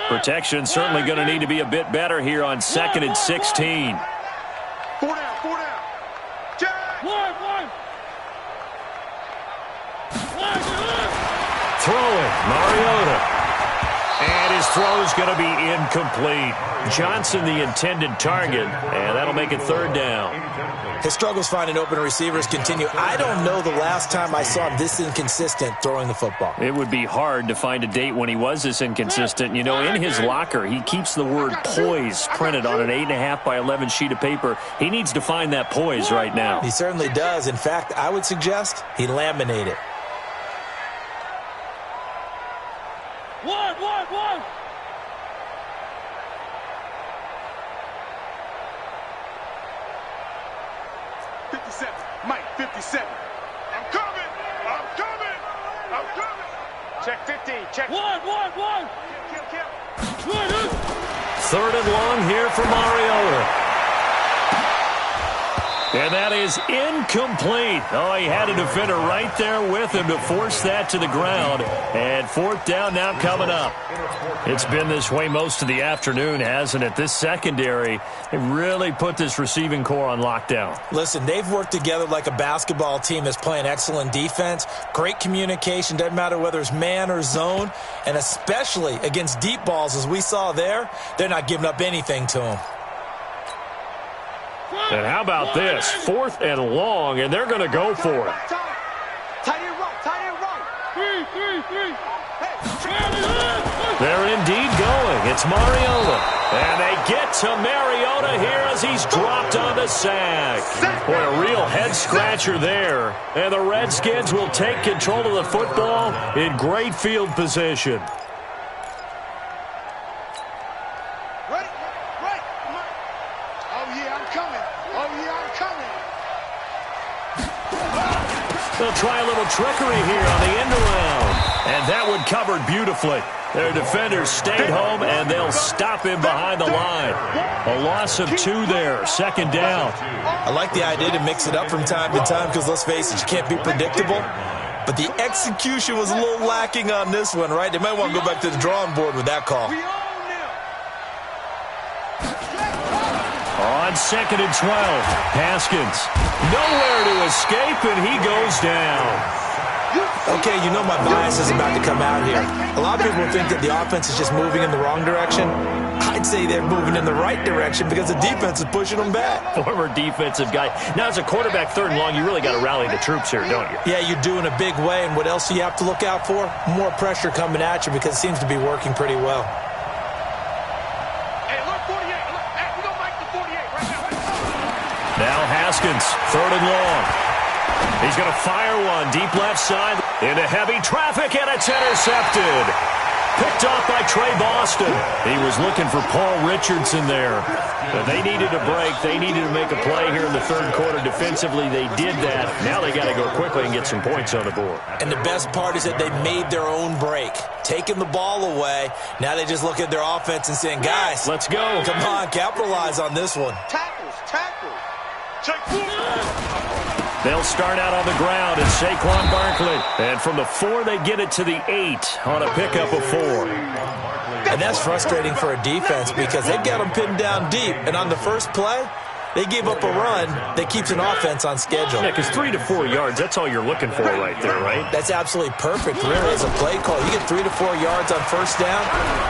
Protection certainly going to need to be a bit better here on 2nd and 16. 4 down, 4 down. Jack! One. Throwing, Mariota. And his throw's going to be incomplete. Johnson the intended target, and that'll make it 3rd down. His struggles finding open receivers continue. I don't know the last time I saw him this inconsistent throwing the football. It would be hard to find a date when he was this inconsistent. You know, in his locker, he keeps the word poise printed on an 8.5 by 11 sheet of paper. He needs to find that poise right now. He certainly does. In fact, I would suggest he laminate it. One. 57, Mike, 57. I'm coming. Check 15, check. One. Kill. 3rd and long here for Mariota. And that is incomplete. Oh, he had a defender right there with him to force that to the ground. And 4th down now coming up. It's been this way most of the afternoon, hasn't it? This secondary, they really put this receiving core on lockdown. Listen, they've worked together like a basketball team that's playing excellent defense. Great communication, doesn't matter whether it's man or zone. And especially against deep balls, as we saw there, they're not giving up anything to them. And how about this? 4th and long, and they're going to go for it. Tight end right. Three. They're indeed going. It's Mariota. And they get to Mariota here as he's dropped on the sack. Boy, a real head-scratcher there. And the Redskins will take control of the football in great field position. They'll try a little trickery here on the end around. And that one covered beautifully. Their defenders stayed home, and they'll stop him behind the line. A loss of 2 there, 2nd down. I like the idea to mix it up from time to time because, let's face it, you can't be predictable. But the execution was a little lacking on this one, right? They might want to go back to the drawing board with that call. On 2nd and 12, Haskins. Nowhere to escape, and he goes down. Okay, you know my bias is about to come out here. A lot of people think that the offense is just moving in the wrong direction. I'd say they're moving in the right direction because the defense is pushing them back. Former defensive guy. Now, as a quarterback 3rd and long, you really got to rally the troops here, don't you? Yeah, you do in a big way. And what else do you have to look out for? More pressure coming at you because it seems to be working pretty well. Now Haskins, 3rd and long. He's going to fire one deep left side into heavy traffic, and it's intercepted. Picked off by Trey Boston. He was looking for Paul Richardson there. But they needed a break. They needed to make a play here in the 3rd quarter. Defensively, they did that. Now they got to go quickly and get some points on the board. And the best part is that they made their own break. Taking the ball away. Now they just look at their offense and saying, guys, let's go. Come on, capitalize on this one. Tackles. They'll start out on the ground, and Saquon Barkley. And from the 4, they get it to the 8 on a pickup of 4. And that's frustrating for a defense because they've got them pinned down deep. And on the first play, they gave up a run that keeps an offense on schedule. Yeah, because 3 to 4 yards, that's all you're looking for right there, right? That's absolutely perfect, really, as a play call. You get 3 to 4 yards on 1st down.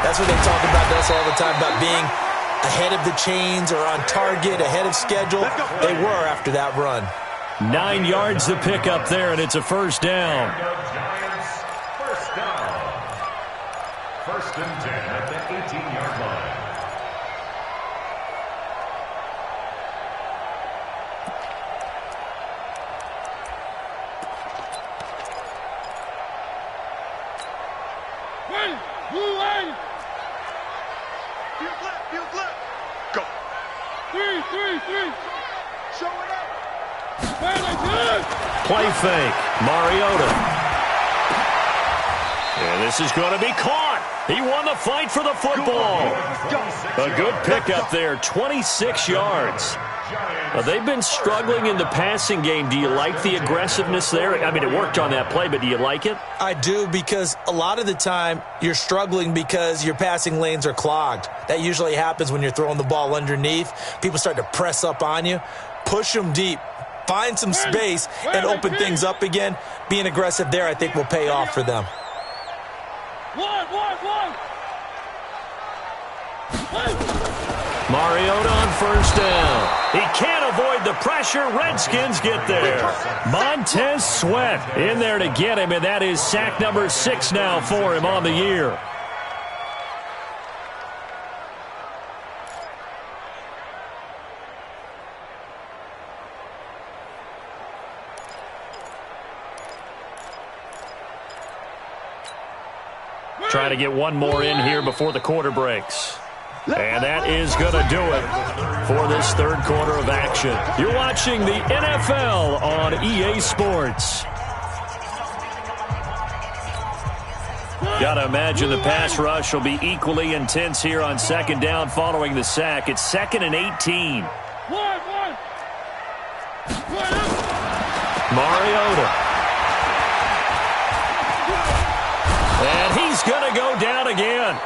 That's what they talk about us all the time, about being ahead of the chains or on target, ahead of schedule. They were after that run. 9 yards to pick up there, and it's a 1st down. First down. 1st and 10 at the 18-yard line. Go. 3. Show it up. Play fake. Mariota. And this is going to be caught. He won the fight for the football. A good pickup there, 26 yards. They've been struggling in the passing game. Do you like the aggressiveness there? I mean, it worked on that play, but do you like it? I do, because a lot of the time you're struggling because your passing lanes are clogged. That usually happens when you're throwing the ball underneath. People start to press up on you. Push them deep. Find some space and open things up again. Being aggressive there, I think, will pay off for them. Mariota on first down. He can't avoid the pressure. Redskins get there. Montez Sweat in there to get him, and that is sack number 6 now for him on the year. Trying to get one more in here before the quarter breaks. And that is going to do it for this third quarter of action. You're watching the NFL on EA Sports. Got to imagine the pass rush will be equally intense here on second down following the sack. It's 2nd and 18. Mariota. And he's going to go down again.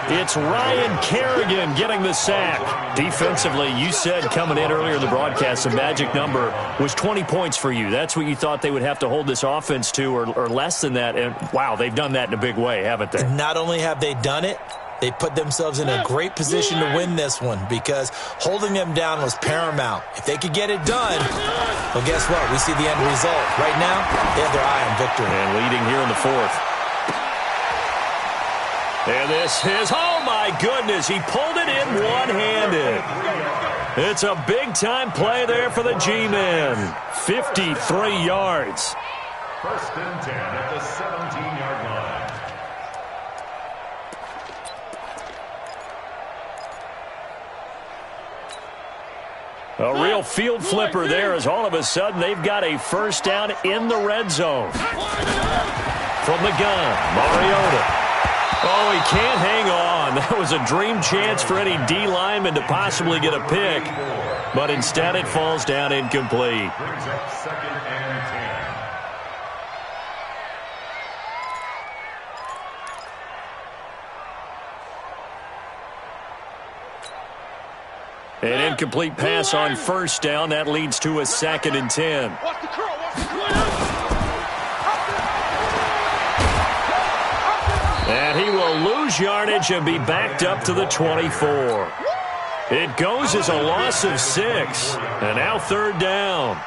It's Ryan Kerrigan getting the sack. Defensively, you said coming in earlier in the broadcast, the magic number was 20 points for you. That's what you thought they would have to hold this offense to, or less than that. And, wow, they've done that in a big way, haven't they? Not only have they done it, they put themselves in a great position to win this one, because holding them down was paramount. If they could get it done, well, guess what? We see the end result. Right now, they have their eye on victory. And leading here in the fourth. And this is, oh my goodness, he pulled it in one-handed. It's a big-time play there for the G-Men. 53 yards. 1st and 10 at the 17-yard line. A real field flipper there, as all of a sudden they've got a first down in the red zone. From the gun, Mariota. Oh, he can't hang on. That was a dream chance for any D lineman to possibly get a pick. But instead it falls down incomplete. Brings up 2nd and 10. An incomplete pass on first down. That leads to a 2nd and 10. Watch the curl. Watch the curl. And he will lose yardage and be backed up to the 24. It goes as a loss of 6. And now 3rd down.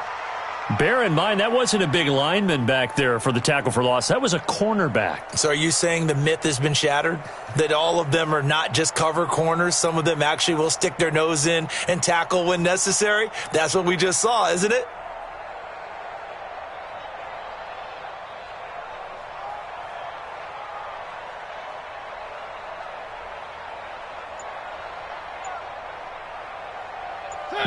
Bear in mind, that wasn't a big lineman back there for the tackle for loss. That was a cornerback. So are you saying the myth has been shattered? That all of them are not just cover corners? Some of them actually will stick their nose in and tackle when necessary? That's what we just saw, isn't it?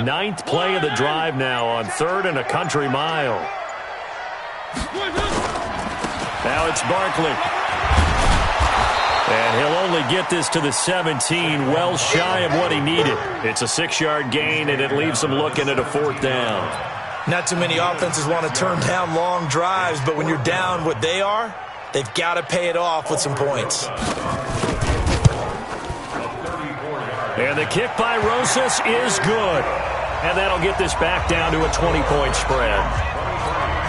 Ninth play of the drive now on 3rd and a country mile. Now it's Barkley. And he'll only get this to the 17, well shy of what he needed. It's a 6-yard gain, and it leaves him looking at a 4th down. Not too many offenses want to turn down long drives, but when you're down what they are, they've got to pay it off with some points. And the kick by Rosas is good. And that'll get this back down to a 20-point spread.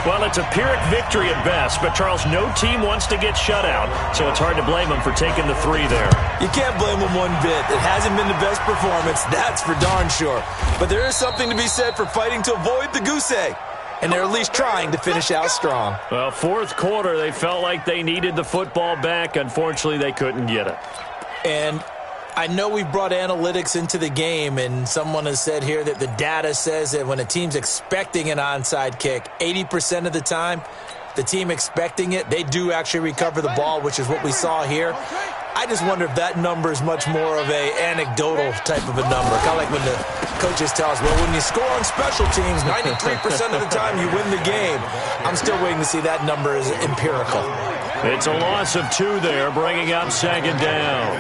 Well, it's a Pyrrhic victory at best, but, Charles, no team wants to get shut out, so it's hard to blame them for taking the 3 there. You can't blame them one bit. It hasn't been the best performance, that's for darn sure. But there is something to be said for fighting to avoid the goose egg. And they're at least trying to finish out strong. Well, 4th quarter, they felt like they needed the football back. Unfortunately, they couldn't get it. And I know we've brought analytics into the game, and someone has said here that the data says that when a team's expecting an onside kick, 80% of the time, the team expecting it, they do actually recover the ball, which is what we saw here. I just wonder if that number is much more of a anecdotal type of a number. Kind of like when the coaches tell us, well, when you score on special teams, 93% of the time you win the game. I'm still waiting to see that number as empirical. It's a loss of 2 there, bringing up second down.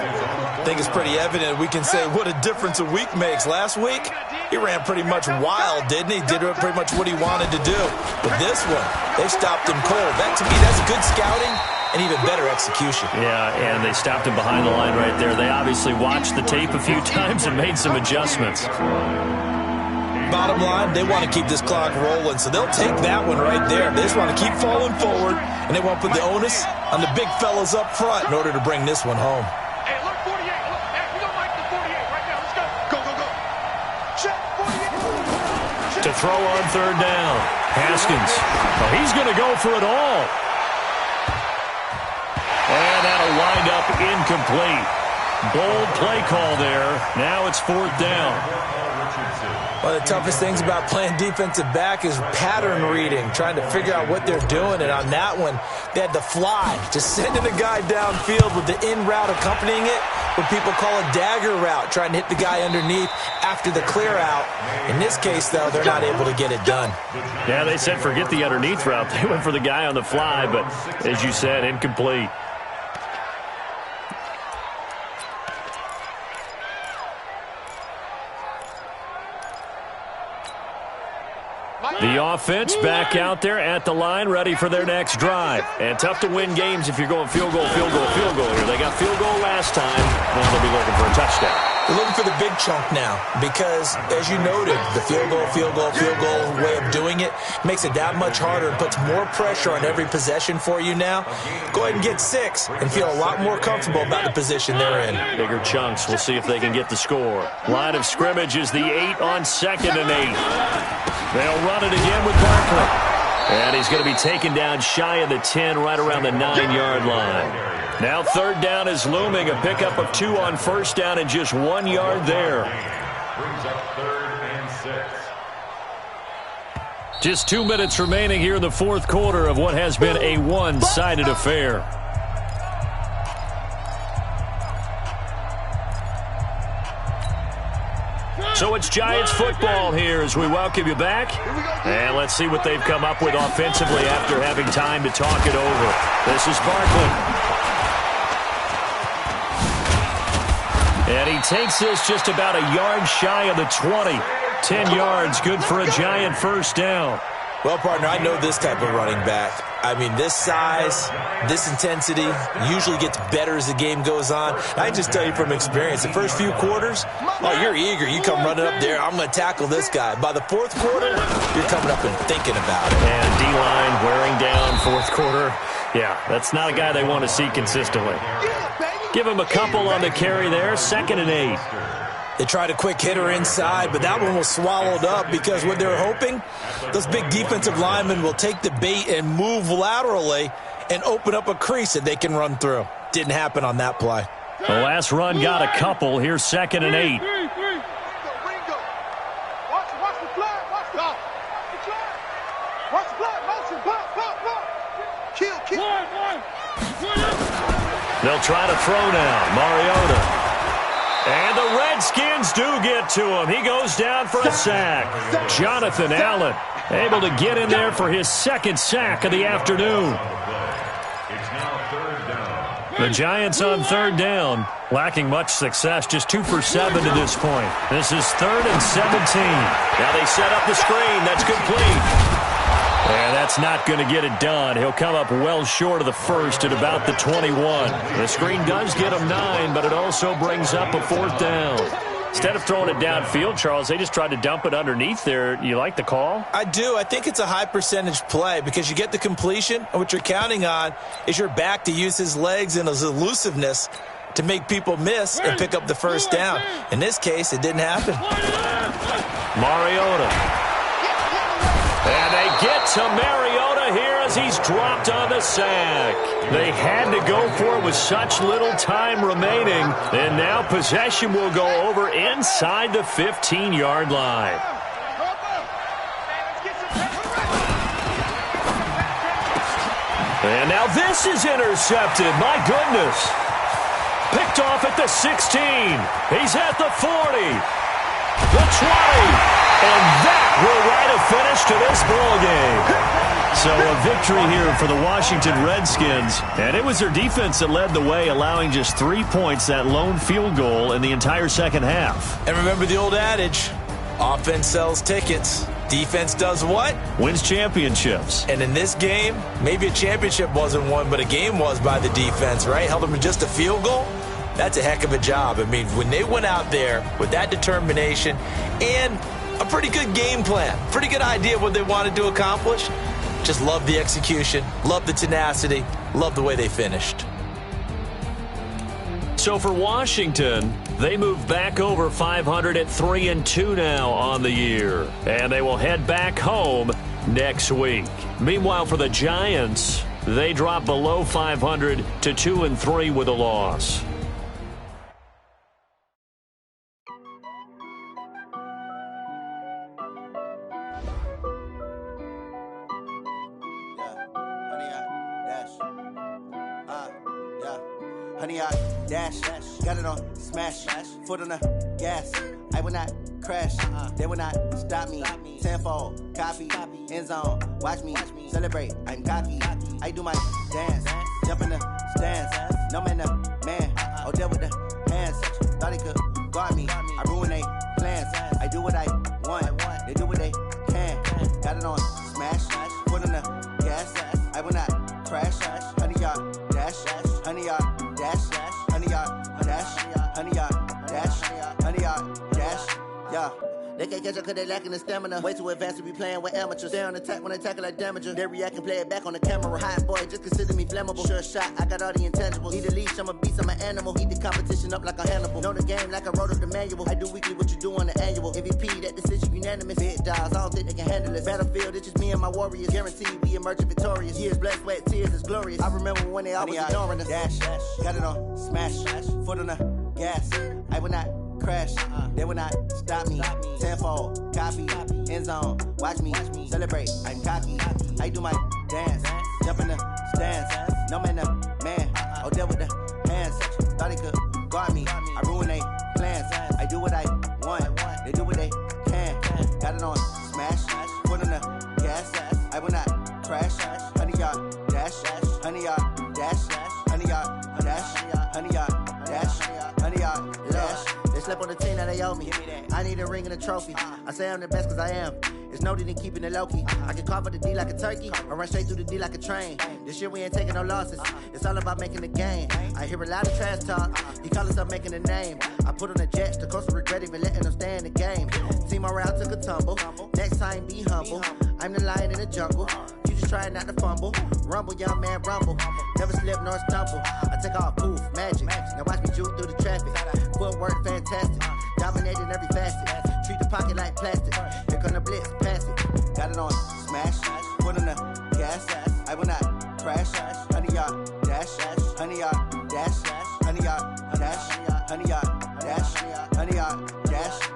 I think it's pretty evident we can say what a difference a week makes. Last week, he ran pretty much wild, didn't he? Did pretty much what he wanted to do. But this one, they stopped him cold. That, to me, that's good scouting and even better execution. Yeah, and they stopped him behind the line right there. They obviously watched the tape a few times and made some adjustments. Bottom line, they want to keep this clock rolling, so they'll take that one right there. They just want to keep falling forward, and they want to put the onus on the big fellas up front in order to bring this one home. Hey, look, 48. Look, hey, we don't like the 48 right now. Let's go. Go, go, go. Check 48. To throw on third down. Haskins. Oh, he's going to go for it all. And that'll wind up incomplete. Bold play call there. Now it's fourth down. One of the toughest things about playing defensive back is pattern reading, trying to figure out what they're doing. And on that one, they had the fly, just sending a guy downfield with the in route accompanying it, what people call a dagger route, trying to hit the guy underneath after the clear out. In this case, though, they're not able to get it done. Yeah, they said forget the underneath route. They went for the guy on the fly, but as you said, incomplete. The offense back out there at the line, ready for their next drive. And tough to win games if you're going field goal, field goal, field goal here. They got field goal last time. Now they'll be looking for a touchdown. They're looking for the big chunk now because, as you noted, the field goal, field goal, field goal way of doing it makes it that much harder and puts more pressure on every possession for you now. Go ahead and get 6 and feel a lot more comfortable about the position they're in. Bigger chunks. We'll see if they can get the score. Line of scrimmage is the 8 on 2nd and 8. They'll run it again with Barkley. And he's going to be taken down shy of the 10, right around the 9-yard line. Now third down is looming. A pickup of 2 on first down and just 1 yard there. Brings up 3rd and 6. Just 2 minutes remaining here in the fourth quarter of what has been a one-sided affair. So it's Giants football here as we welcome you back. And let's see what they've come up with offensively after having time to talk it over. This is Barkley. And he takes this just about a yard shy of the 20. 10 yards, good for a Giant first down. Well, partner, I know this type of running back. I mean, this size, this intensity usually gets better as the game goes on. I just tell you from experience, the first few quarters, oh, you're eager. You come running up there, I'm going to tackle this guy. By the fourth quarter, you're coming up and thinking about it. And D-line wearing down fourth quarter. Yeah, that's not a guy they want to see consistently. Give him a couple on the carry there, 2nd and 8. They tried a quick hitter inside, but that one was swallowed up because what they're hoping, those big defensive linemen will take the bait and move laterally and open up a crease that they can run through. Didn't happen on that play. The last run got a couple. Here's 2nd and 8. Watch the flag. Watch the flag. Watch the flag. Motion. Pop. Kill. They'll try to throw now. Mariota. And the Redskins do get to him. He goes down for a sack. Jonathan Allen able to get in there for his 2nd sack of the afternoon. It's now 3rd down. The Giants on 3rd down, lacking much success, just 2 for 7 to this point. This is 3rd and 17. Now they set up the screen. That's complete. And that's not going to get it done. He'll come up well short of the first at about the 21. The screen does get him 9, but it also brings up a 4th down. Instead of throwing it downfield, Charles, they just tried to dump it underneath there. You like the call? I do. I think it's a high percentage play because you get the completion, and what you're counting on is your back to use his legs and his elusiveness to make people miss and pick up the first down. In this case, it didn't happen. Mariota. And they get to Mariota here as he's dropped on the sack. They had to go for it with such little time remaining. And now possession will go over inside the 15-yard line. And now this is intercepted. My goodness. Picked off at the 16. He's at the 40. The 20. And that will write a finish to this ball game. So a victory here for the Washington Redskins, and it was their defense that led the way, allowing just 3 points, that lone field goal in the entire second half. And remember the old adage, offense sells tickets. Defense does what? Wins championships. And in this game, maybe a championship wasn't won, but a game was by the defense, right? Held them to just a field goal. That's a heck of a job. I mean, when they went out there with that determination and a pretty good game plan, pretty good idea of what they wanted to accomplish, just love the execution, love the tenacity, love the way they finished. So for Washington, they move back over 500 at 3-2 now on the year. And they will head back home next week. Meanwhile, for the Giants, they drop below 500 to 2-3 with a loss. Honey, I dash, got it on smash, foot on the gas. I will not crash, they will not stop me. Tenfold, copy, end zone, watch me celebrate. I'm cocky, I do my dance, jump in the stands. No man, the man, oh, there with the hands. Thought he could guard me, I ruin they plans. I do what I want, they do what they can. Got it on smash, foot on the gas. I will not crash, honey, y'all dash, honey, y'all dash, honey, y'all dash, honey, y'all dash, honey, y'all dash, yeah. They can't catch up cause they lacking the stamina. Way too advanced to be playing with amateurs. Stay on attack when they tackle like damager. They react and play it back on the camera. Hot boy, just consider me flammable. Sure shot, I got all the intangibles. Need a leash, I'm a beast, I'm an animal. Heat the competition up like a Hannibal. Know the game like I wrote up the manual. I do weekly what you do on the annual. MVP, that decision unanimous. Big dogs, I don't think they can handle it. Battlefield, it's just me and my warriors. Guaranteed we emerge victorious. Years, blood, sweat, tears, it's glorious. I remember when they always ignoring us. Dash, got it on smash, foot on the gas. I will not crash, they will not stop me. Tenfold, copy, end zone, watch me celebrate. I'm cocky, I do my dance, jump in the stands. No man, the man, oh, there with the hands. Thought he could guard me, I ruin they plans. I do what I want, they do what they can. Got it on smash, foot on the gas. I will not crash, honey, y'all dash, honey, y'all dash, honey, y'all dash, honey, y'all dash, honey, y'all dash. They slept on the team that they owe me. I need a ring and a trophy. I say I'm the best cause I am. It's no need in keeping it low-key. I can carve up the D like a turkey or run straight through the D like a train. This year we ain't taking no losses. It's all about making the game. I hear a lot of trash talk. He call himself making a name. I put on the Jets. The coach will regret even letting them stay in the game. Team morale took a tumble. Next time be humble. I'm the lion in the jungle. You just trying not to fumble. Rumble, young man, rumble. Never slip nor stumble. I take off, poof, magic. Now watch me juke through the traffic. Footwork fantastic. Dominating every facet. Treat the pocket like plastic. Here come the blitz, pass it. Got it on smash. Foot on the gas. I will not crash. Honey, y'all dash. Honey, y'all dash. Honey, y'all dash. Honey, y'all dash. Honey, y'all dash.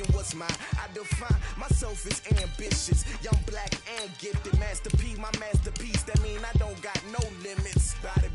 taking what's mine. I define myself as ambitious, young, black, and gifted. Master P, my masterpiece. That mean I don't got no limits. Bout it,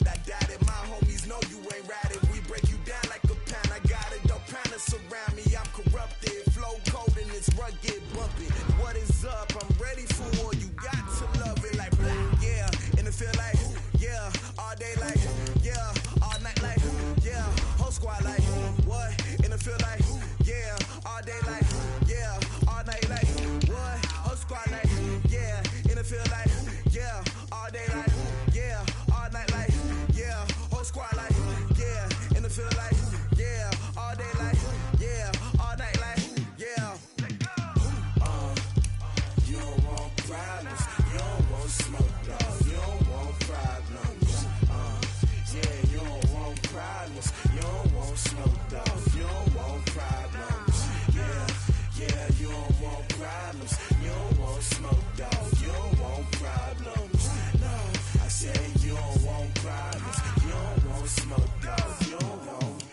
I doubt it. My homies know you ain't ratted. We break you down like a pound. I got it, don't pound to surround me. I'm corrupted, flow cold and it's rugged, bumpy. What is up? I'm ready for war. You got to love it like black, yeah. And it feel like, yeah. All day like, yeah. All night like, yeah. Whole squad like, what? And it feel like, yeah. All day like, yeah. All night like, what? Whole squad like, yeah. And it feel like, yeah. All day like, yeah. All night like, yeah. Whole squad like, yeah. And it feel like, yeah. All day like, yeah. All night like, yeah. You don't want problems. You don't want smoke, dog. You don't want problems. Yeah, you don't want problems. You don't want smoke, dog. You don't want problems. Yeah, you don't want problems. You don't want smoke, dog. You don't want problems. No, I said you don't want problems. You don't want smoke, dog. You don't want.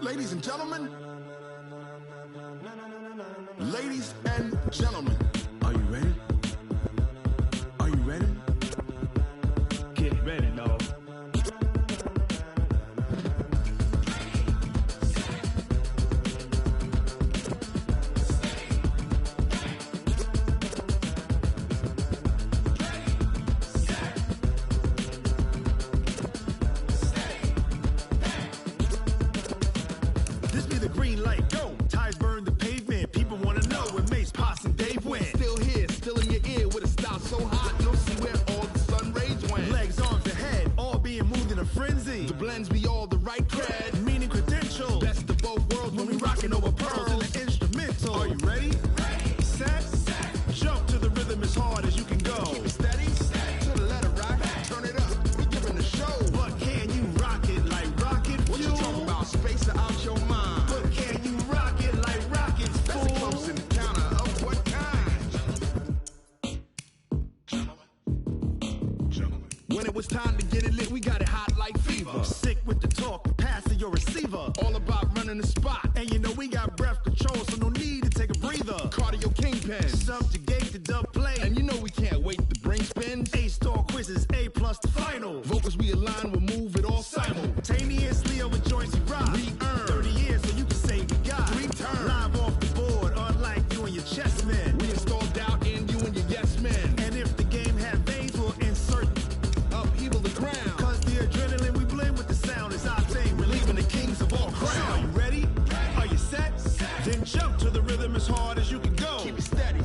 Ladies and gentlemen, ladies and gentlemen, are you ready? Are you ready? Get ready, dog. This be the green light, go. Tires burn the pavement. People wanna know where Mace, Potts, and Dave went. Still here, still in your ear with a style so hot, you'll see where all the sun rays went. Legs, arms, and head, all being moved in a frenzy. The blends be all the right cred, Meaning credentials. best of both worlds when we rockin' over pearls in pearls. the instrumental. Are you ready? Set, jump to the rhythm as hard as you can go. Keep it steady, to the letter rock, turn it up, we giving the show. But can you rock it like rocket What you fuel? talking about? Space or out your mind? But can you rock it like rockets, That's a close fool? encounter of what kind? When it was time to get it lit, we got it hot like fever. Sick with the talk, pass to your receiver. All about running the spot. And you know we got breath control, so no need to take a breather. Cardio kingpin. Subjugate the dub play. And you know we can't wait to bring spins. A-star quizzes, A+ the final. Vocals we align, we'll move it all Simultaneously over joints we rock. We earn 30 years so you can say we got. Return. Live off the board, unlike you and your chess men. We install doubt in you and your yes men. And if the game had veins, we'll insert. Upheaval the ground. Cause the adrenaline we blend with the sound is our thing. We're leaving the kings of all So crowns. Are you ready? Are you set? Then jump to the rhythm as hard as you can go. Keep it steady.